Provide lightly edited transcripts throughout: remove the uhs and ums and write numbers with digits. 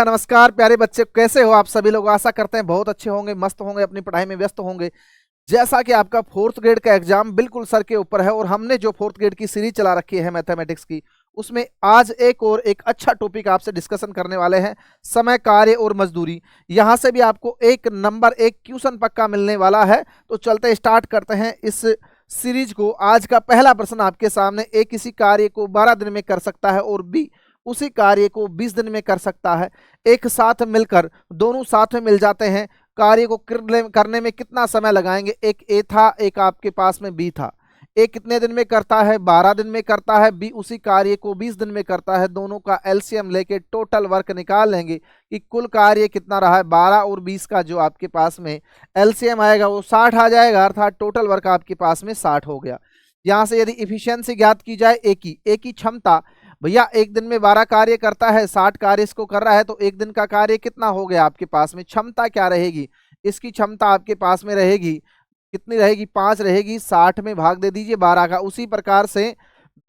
नमस्कार प्यारे बच्चे, कैसे हो आप सभी लोग। आशा करते हैं बहुत अच्छे होंगे, मस्त होंगे, अपनी पढ़ाई में व्यस्त होंगे। जैसा कि आपका फोर्थ ग्रेड का एग्जाम बिल्कुल सर के ऊपर है और हमने जो फोर्थ ग्रेड की सीरीज चला रखी है मैथमेटिक्स की, उसमें आज एक अच्छा टॉपिक आपसे डिस्कशन करने वाले हैं, समय, कार्य और मजदूरी। यहां से भी आपको एक नंबर एक क्वेश्चन पक्का मिलने वाला है। तो चलते स्टार्ट करते हैं इस सीरीज को। आज का पहला प्रश्न आपके सामने, ए किसी कार्य को 12 दिन में कर सकता है और बी उसी कार्य को 20 दिन में कर सकता है। एक साथ मिलकर दोनों साथ में मिल जाते हैं, कार्य को करने में कितना समय लगाएंगे। एक ए था, एक आपके पास में बी था। ए कितने दिन में करता है? 12 दिन में करता है। बी उसी कार्य को 20 दिन में करता है। दोनों का एलसीएम लेके टोटल वर्क निकाल लेंगे कि कुल कार्य कितना रहा है। 12 और 20 का जो आपके पास में एलसीएम आएगा वो 60 आ जाएगा, अर्थात टोटल वर्क आपके पास में 60 हो गया। यहां से यदि इफिशियंसी ज्ञात की जाए ए की क्षमता, भैया एक दिन में 12 कार्य करता है, 60 कार्य इसको कर रहा है, तो एक दिन का कार्य कितना हो गया आपके पास में। क्षमता क्या रहेगी? इसकी क्षमता आपके पास में रहेगी, कितनी रहेगी? 5 रहेगी। 60 में भाग दे दीजिए 12 का, उसी प्रकार से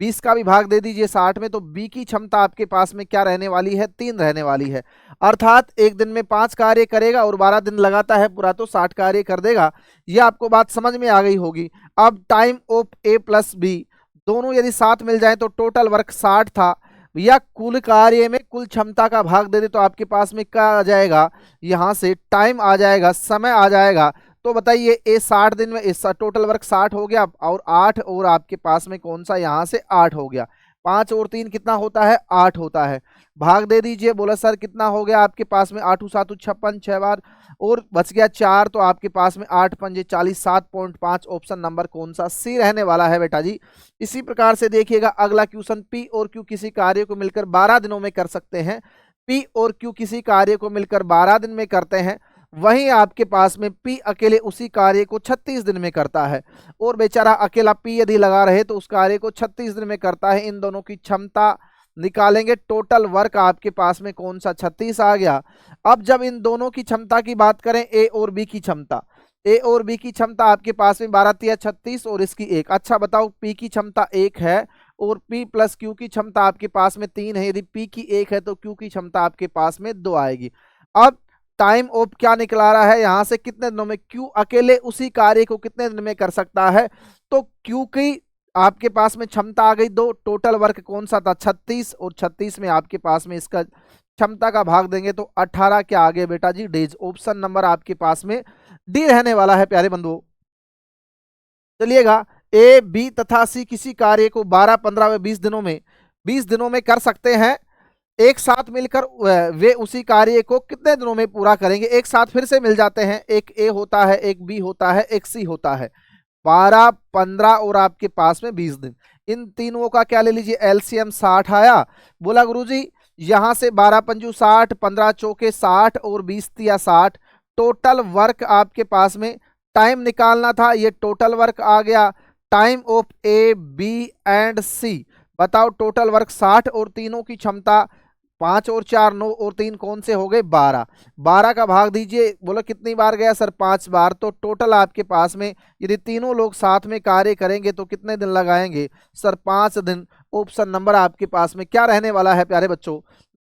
20 का भी भाग दे दीजिए 60 में। तो बी की क्षमता आपके पास में क्या रहने वाली है? 3 रहने वाली है। अर्थात एक दिन में 5 कार्य करेगा और 12 दिन लगाता है पूरा, तो 60 कार्य कर देगा। ये आपको बात समझ में आ गई होगी। अब time of A plus B दोनों यदि साथ मिल जाए तो टोटल वर्क 60 था, या कुल कार्य में कुल क्षमता का भाग दे दे तो आपके पास में क्या आ जाएगा? यहां से टाइम आ जाएगा, समय आ जाएगा। तो बताइए ए 60 दिन में इस टोटल वर्क 60 हो गया, और 8 और आपके पास में कौन सा यहां से 8 हो गया। 5 और 3 कितना होता है? 8 होता है। भाग दे दीजिए। बोला सर कितना हो गया आपके पास में? 8 7 56, 6 बार और बच गया 4, तो आपके पास में 8 पंजे 40, 7.5 ऑप्शन नंबर कौन सा? सी रहने वाला है बेटा जी। इसी प्रकार से देखिएगा अगला क्वेश्चन, पी और क्यू किसी कार्य को मिलकर 12 दिनों में कर सकते हैं। पी और क्यू किसी कार्य को मिलकर 12 दिन में करते हैं, वहीं आपके पास में पी अकेले उसी कार्य को 36 दिन में करता है। और बेचारा अकेला पी यदि लगा रहे तो उस कार्य को 36 दिन में करता है। इन दोनों की क्षमता निकालेंगे, टोटल वर्क आपके पास में कौन सा? 36 आ गया। अब जब इन दोनों की क्षमता की बात करें, ए और बी की क्षमता, ए और बी की क्षमता आपके पास में 12 तिया 36 और इसकी 1। अच्छा बताओ, पी की क्षमता 1 है और पी प्लस क्यू की क्षमता आपके पास में 3 है। यदि पी की 1 है तो क्यू की क्षमता आपके पास में 2 आएगी। अब टाइम ऑफ क्या निकला रहा है यहां से? कितने दिनों में क्यू अकेले उसी कार्य को कितने दिन में कर सकता है? तो क्यू की आपके पास में क्षमता आ गई 2, टोटल वर्क कौन सा था? 36, और 36 में आपके पास में इसका क्षमता का भाग देंगे तो 18 क्या आ गए बेटा जी? डेज। ऑप्शन नंबर आपके पास में डी रहने वाला है प्यारे बंधुओं। चलिएगा, ए बी तथा सी किसी कार्य को 12 15 व 20 दिनों में कर सकते हैं। एक साथ मिलकर वे उसी कार्य को कितने दिनों में पूरा करेंगे? एक साथ फिर से मिल जाते हैं, एक ए होता है, एक बी होता है, एक सी होता है। 12 15 और आपके पास में 20 दिन, इन तीनों का क्या ले लीजिए? एलसीएम 60 आया। बोला गुरुजी यहां से 12 पंजू 60, 15 चौके 60 और 20 तिया 60, टोटल वर्क आपके पास में टाइम निकालना था, ये टोटल वर्क आ गया। Time of A B and C, बताओ टोटल वर्क 60 और तीनों की क्षमता 5 और 4 9 और 3 कौन से हो गए? 12। 12 का भाग दीजिए। बोलो कितनी बार गया सर? 5 बार। तो टोटल आपके पास में यदि तीनों लोग साथ में कार्य करेंगे तो कितने दिन लगाएंगे सर? 5 दिन। ऑप्शन नंबर आपके पास में क्या रहने वाला है प्यारे बच्चों?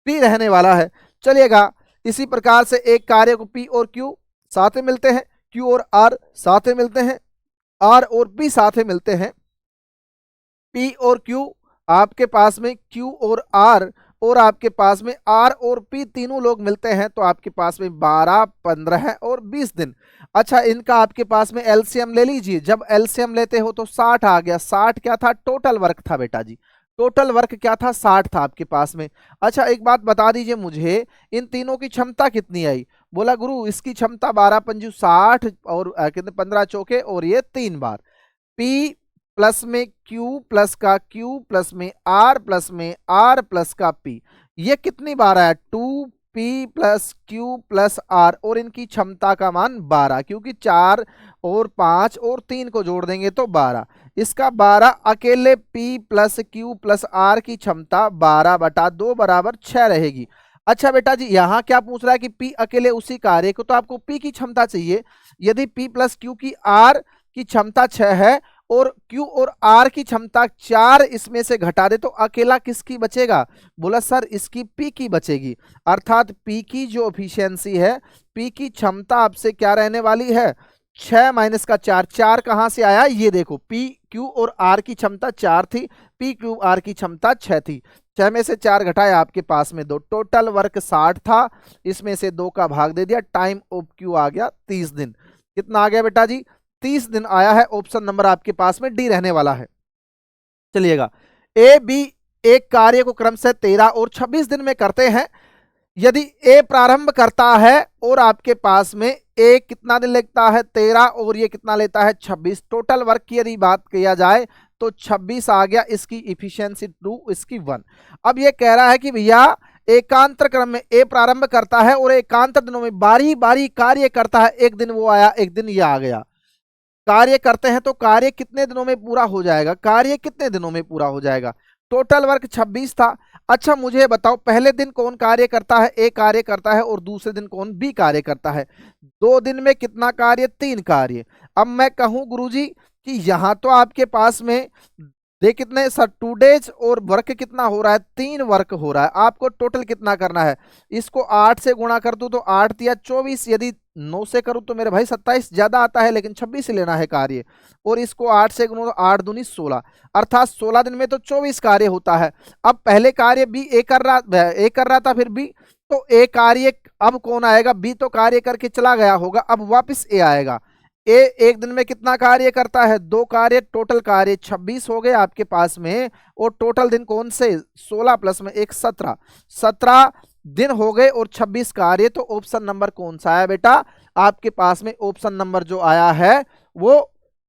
पी रहने वाला है। चलिएगा, इसी प्रकार से एक कार्य को पी और क्यू साथ में मिलते हैं, क्यू और आर साथ में मिलते हैं, आर और पी साथ में मिलते हैं, पी और क्यू आपके पास में क्यू और आर, और आपके पास में आर और पी तीनों लोग मिलते हैं, तो आपके पास में 12 15 और 20 दिन। अच्छा, इनका आपके पास में एलसीएम ले लीजिए। जब एलसीएम लेते हो तो 60 आ गया। 60 क्या था? टोटल वर्क था बेटा जी। टोटल वर्क क्या था? 60 था आपके पास में। अच्छा एक बात बता दीजिए मुझे, इन तीनों की क्षमता कितनी आई? बोला गुरु इसकी क्षमता 12 पंजू 60 और कितने 15 चौके और ये 3 बार। पी प्लस में क्यू प्लस का क्यू प्लस में आर प्लस में आर प्लस का पी, ये कितनी बार आया? 2p plus Q plus are, और इनकी क्षमता का मान 12, क्योंकि 4 और 5 और 3 को जोड़ देंगे तो 12। इसका 12 अकेले p plus Q plus R की क्षमता 12/2 बराबर 6 रहेगी। अच्छा बेटा जी, यहाँ क्या पूछ रहा है कि p अकेले उसी कार्य को, तो आपको p की क्षमता चाहिए। यदि p प्लस क्यू की आर की क्षमता 6 है और Q और R की क्षमता 4 इसमें से घटा दे तो अकेला किसकी बचेगा? बोला सर इसकी P की बचेगी, अर्थात P की जो एफिशिएंसी है, P की क्षमता आपसे क्या रहने वाली है? 6 माइनस का 4, 4 कहां से आया? ये देखो P Q और R की क्षमता 4 थी, P Q R की क्षमता 6 थी, 6 में से 4 घटाया आपके पास में 2, टोटल वर्क 60 था, इसमें से 2 का भाग दे दिया, टाइम ऑफ Q आ गया 30 दिन। कितना आ गया बेटा जी? 30 दिन आया है। ऑप्शन नंबर आपके पास में डी रहने वाला है। चलिएगा, ए बी एक कार्य को क्रमशः 13 और 26 दिन में करते हैं। यदि ए प्रारंभ करता है और आपके पास में ए कितना दिन लेता है? 13 और ये कितना लेता है? 26। टोटल वर्क की यदि बात किया जाए तो 26 आ गया, इसकी इफिशियंसी 2, इसकी 1। अब ये कह रहा है कि भैया एकांतर क्रम में ए प्रारंभ करता है और एकांतर दिनों में बारी बारी कार्य करता है, एक दिन वो आया, एक दिन ये आ गया, कार्य करते हैं तो कार्य कितने दिनों में पूरा हो जाएगा? कार्य कितने दिनों में पूरा हो जाएगा? टोटल वर्क 26 था। अच्छा मुझे बताओ पहले दिन कौन कार्य करता है? ए कार्य करता है और दूसरे दिन कौन? बी कार्य करता है। 2 दिन में कितना कार्य? 3 कार्य। अब मैं कहूं गुरुजी कि यहां तो आपके पास में दे कितने सर 2 डेज और वर्क कितना हो रहा है? 3 वर्क हो रहा है। आपको टोटल कितना करना है? इसको 8 से गुणा कर दूं तो 8 दिया 24, यदि 9 से करूं तो मेरे भाई 27 ज्यादा आता है, लेकिन 26 लेना है कार्य, और इसको 8 से गुणा तो 8 दूनी 16, अर्थात 16 दिन में तो 24 कार्य होता है। अब पहले कार्य बी ए कर रहा था, फिर बी, तो ए कार्य अब कौन आएगा? बी तो कार्य करके चला गया होगा, अब वापस ए आएगा। ए एक दिन में कितना कार्य करता है? 2 कार्य, टोटल कार्य 26 हो गए आपके पास में, और टोटल दिन कौन से? 16 प्लस में 1 17, 17 दिन हो गए और 26 कार्य। तो ऑप्शन नंबर कौन सा आया बेटा? आपके पास में ऑप्शन नंबर जो आया है वो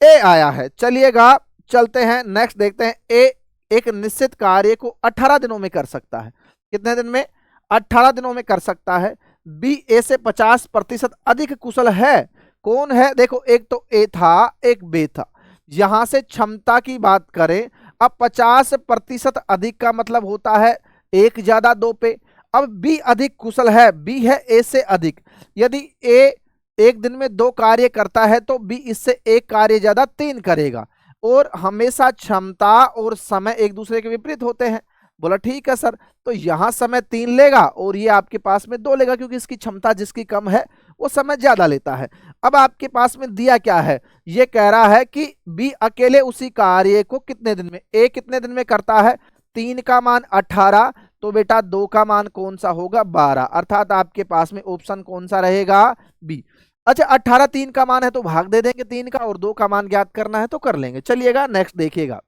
ए आया है। चलिएगा चलते हैं नेक्स्ट देखते हैं। ए एक निश्चित कार्य को 18 दिनों में कर सकता है। कितने दिन में? 18 दिनों में कर सकता है। बी ए से 50% अधिक कुशल है। कौन है? देखो एक तो ए था, एक बी था। यहां से क्षमता की बात करें, अब 50% अधिक का मतलब होता है 1 ज्यादा 2 पे। अब बी अधिक कुशल है, बी है ए से अधिक। यदि ए एक दिन में 2 कार्य करता है तो बी इससे 1 कार्य ज्यादा 3 करेगा, और हमेशा क्षमता और समय एक दूसरे के विपरीत होते हैं। बोला ठीक है सर, तो यहां समय 3 लेगा और ये आपके पास में 2 लेगा, क्योंकि इसकी क्षमता जिसकी कम है वो समय ज्यादा लेता है। अब आपके पास में दिया क्या है? ये कह रहा है कि बी अकेले उसी कार्य को कितने दिन में? ए कितने दिन में करता है? 3 का मान 18, तो बेटा 2 का मान कौन सा होगा? 12, अर्थात आपके पास में ऑप्शन कौन सा रहेगा? बी। अच्छा 18 3 का मान है तो भाग दे देंगे 3 का, और 2 का मान ज्ञात करना है तो कर लेंगे। चलिएगा नेक्स्ट देखिएगा।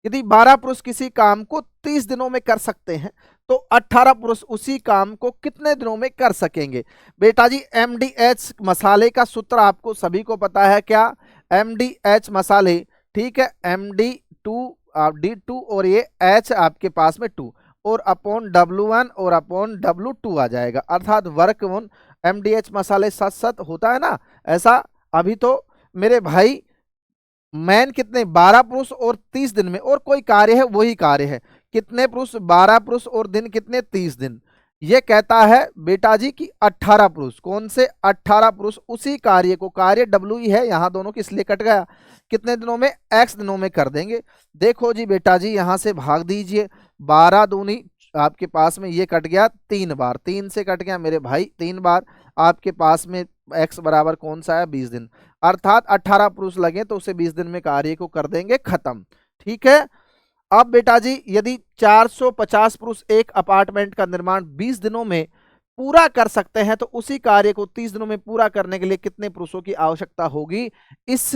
यदि 12 पुरुष किसी काम को 30 दिनों में कर सकते हैं तो 18 पुरुष उसी काम को कितने दिनों में कर सकेंगे? बेटा जी MDH मसाले का सूत्र आपको सभी को पता है क्या? MDH मसाले, ठीक है, MD2 D2 और ये H आपके पास में 2, और अपॉन W1 और अपॉन W2 आ जाएगा, अर्थात वर्क ऑन MDH मसाले सत सत होता है ना ऐसा। अभी तो मेरे भाई मैन कितने? 12 पुरुष और 30 दिन में, और कोई कार्य है वही कार्य है। कितने पुरुष? 12 पुरुष और दिन कितने? 30 दिन। ये कहता है बेटा जी कि 18 पुरुष, कौन से? 18 पुरुष उसी कार्य को, कार्य डब्ल्यू ही है यहाँ दोनों की इसलिए कट गया, कितने दिनों में? x दिनों में कर देंगे। देखो जी बेटा जी यहाँ से भाग दीजिए, 12 दूनी आपके पास में ये कट गया 3 बार, 3 से कट गया मेरे भाई 3 बार। आपके पास में x बराबर कौन सा है? 20 दिन, अर्थात 18 पुरुष लगे तो उसे 20 दिन में कार्य को कर देंगे खत्म। ठीक है। अब बेटा जी यदि 450 पुरुष एक अपार्टमेंट का निर्माण 20 दिनों में पूरा कर सकते हैं तो उसी कार्य को 30 दिनों में पूरा करने के लिए कितने पुरुषों की आवश्यकता होगी? इस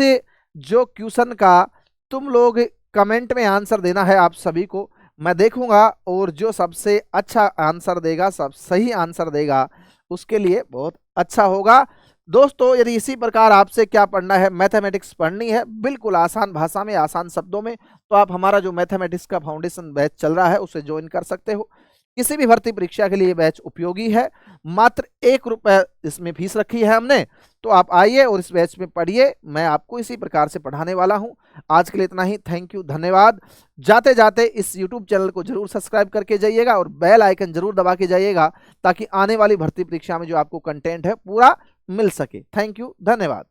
जो क्वेश्चन का तुम लोग कमेंट में आंसर देना है आप सभी को, मैं देखूंगा, और जो सबसे अच्छा आंसर देगा, सब सही आंसर देगा, उसके लिए बहुत अच्छा होगा। दोस्तों यदि इसी प्रकार आपसे क्या पढ़ना है, मैथमेटिक्स पढ़नी है बिल्कुल आसान भाषा में, आसान शब्दों में, तो आप हमारा जो मैथमेटिक्स का फाउंडेशन बैच चल रहा है उसे ज्वाइन कर सकते हो। किसी भी भर्ती परीक्षा के लिए बैच उपयोगी है। मात्र 1 रुपये इसमें फीस रखी है हमने, तो आप आइए और इस बैच में पढ़िए। मैं आपको इसी प्रकार से पढ़ाने वाला हूं। आज के लिए इतना ही, थैंक यू, धन्यवाद। जाते जाते इस यूट्यूब चैनल को जरूर सब्सक्राइब करके जाइएगा और बेल आइकन जरूर दबा के जाइएगा, ताकि आने वाली भर्ती परीक्षा में जो आपको कंटेंट है पूरा मिल सके। थैंक यू, धन्यवाद।